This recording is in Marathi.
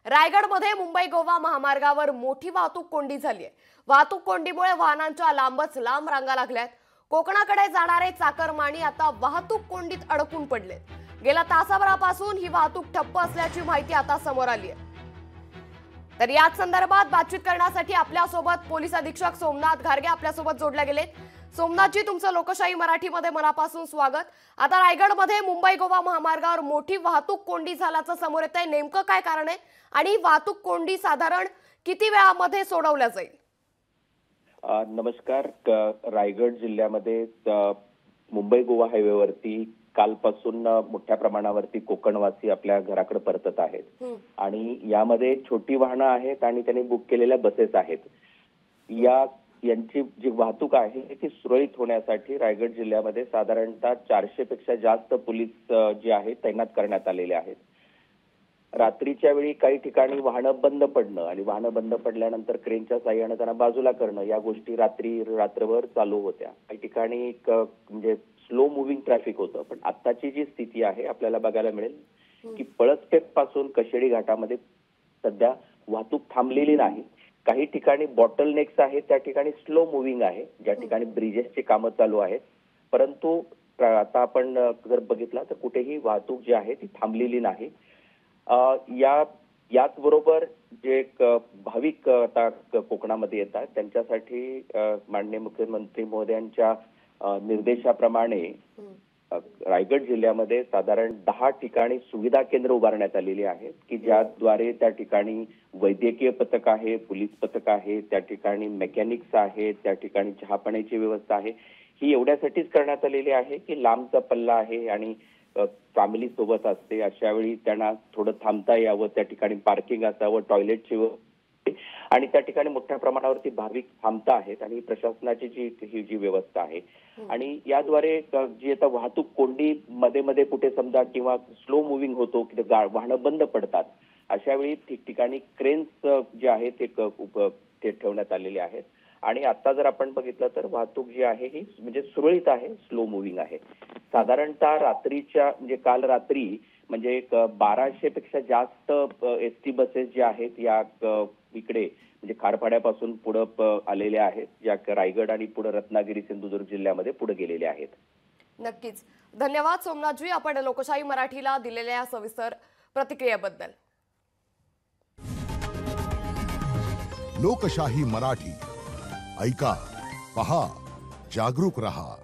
रायगडमध्ये मुंबई गोवा महामार्गावर मोठी वाहतूक कोंडी झाली आहे। वाहतूक कोंडीमुळे वाहनांच्या लांबच लांब रांगा लागल्यात। कोकणाकडे जाणारे चाकरमानी आता वाहतूक कोंडीत अडकून पडले। गेल्या तासाभरापासून ही वाहतूक ठप्प असल्याची माहिती आता समोर आली आहे। तर याच संदर्भात बातचीत करण्यासाठी आपल्या सोबत पोलीस अधीक्षक सोमनाथ घारगे आपल्या सोबत जोडले गेले। सोमनाथजी, तुमचं लोकशाही मराठीमध्ये मनापासून स्वागत। आता रायगडमध्ये मुंबई गोवा महामार्गावर मोठी वाहतूक कोंडी झाल्याचं समोर येतंय, नेमकं काय कारण आहे आणि वाहतूक कोंडी साधारण किती वेळामध्ये सोडवल्या जाईल? नमस्कार। रायगड जिल्ह्यामध्ये मुंबई गोवा हायवेवरती कालपासून मोठ्या प्रमाणावरती कोकणवासी आपल्या घराकडे परतत आहेत आणि यामध्ये छोटी वाहनं आहेत आणि त्यांनी बुक केलेल्या बसेस आहेत। यांची जी वाहतूक आहे ती सुरळीत होण्यासाठी रायगड जिल्ह्यामध्ये साधारणतः 400 पेक्षा जास्त पोलीस जे आहेत तैनात करण्यात आलेले आहेत। रात्रीच्या वेळी काही ठिकाणी वाहनं बंद पडणं आणि वाहनं बंद पडल्यानंतर क्रेनच्या साह्याने त्यांना बाजूला करणं या गोष्टी रात्रभर चालू होत्या। काही ठिकाणी म्हणजे स्लो मुव्हिंग ट्रॅफिक होतं, पण आत्ताची जी स्थिती आहे आपल्याला बघायला मिळेल की पळसपेठ पासून कशेडी घाटामध्ये सध्या वाहतूक थांबलेली नाही। काही ठिकाणी बॉटल नेक्स आहेत, त्या ठिकाणी स्लो मुव्हिंग आहे, ज्या ठिकाणी ब्रिजेसची कामं चालू आहेत, परंतु आता आपण जर बघितलं तर कुठेही वाहतूक जी आहे ती थांबलेली नाही। याचबरोबर जे भाविक आता कोकणामध्ये येतात त्यांच्यासाठी माननीय मुख्यमंत्री महोदयांच्या निर्देशाप्रमाणे रायगड जिल्ह्यामध्ये साधारण 10 ठिकाणी सुविधा केंद्र उभारण्यात आलेली आहेत की ज्याद्वारे त्या ठिकाणी वैद्यकीय पथक आहे, पोलीस पथक आहे, त्या ठिकाणी मेकॅनिक्स आहेत, त्या ठिकाणी चहापाण्याची व्यवस्था आहे। ही एवढ्यासाठीच करण्यात आलेली आहे की लांबचा पल्ला आहे आणि फॅमिली सोबत असते, अशा वेळी त्यांना थोडं थांबता यावं, त्या ठिकाणी पार्किंग असावं, टॉयलेटची आणि त्या ठिकाणी मोठ्या प्रमाणावरती भाविक थांबता आहेत आणि प्रशासनाची जी व्यवस्था आहे आणि याद्वारे जी आता वाहतूक कोंडी मध्ये कुठे समजा किंवा स्लो मुव्हिंग होतो की वाहनं बंद पडतात, अशा वेळी ठिकठिकाणी क्रेन्स जे आहेत ते ठेवण्यात आलेले आहेत आणि आता जर आपण बघितलं तर वाहतूक जी आहे ही म्हणजे सुरळीत आहे, स्लो मुव्हिंग आहे। साधारणतः रात्रीच्या म्हणजे काल रात्री म्हणजे 1200 पेक्षा जास्त एसटी बसेस ज्या आहेत या इकडे म्हणजे खारपाड्यापासून पुढे आलेल्या आहेत, ज्या रायगड आणि पुढे रत्नागिरी सिंधुदुर्ग जिल्ह्यामध्ये पुढे गेलेल्या आहेत। नक्कीच धन्यवाद सोमनाथजी, आपण लोकशाही मराठीला दिलेल्या सविस्तर प्रतिक्रियेबद्दल। लोकशाही मराठी ऐका, पहा, जागरूक रहा।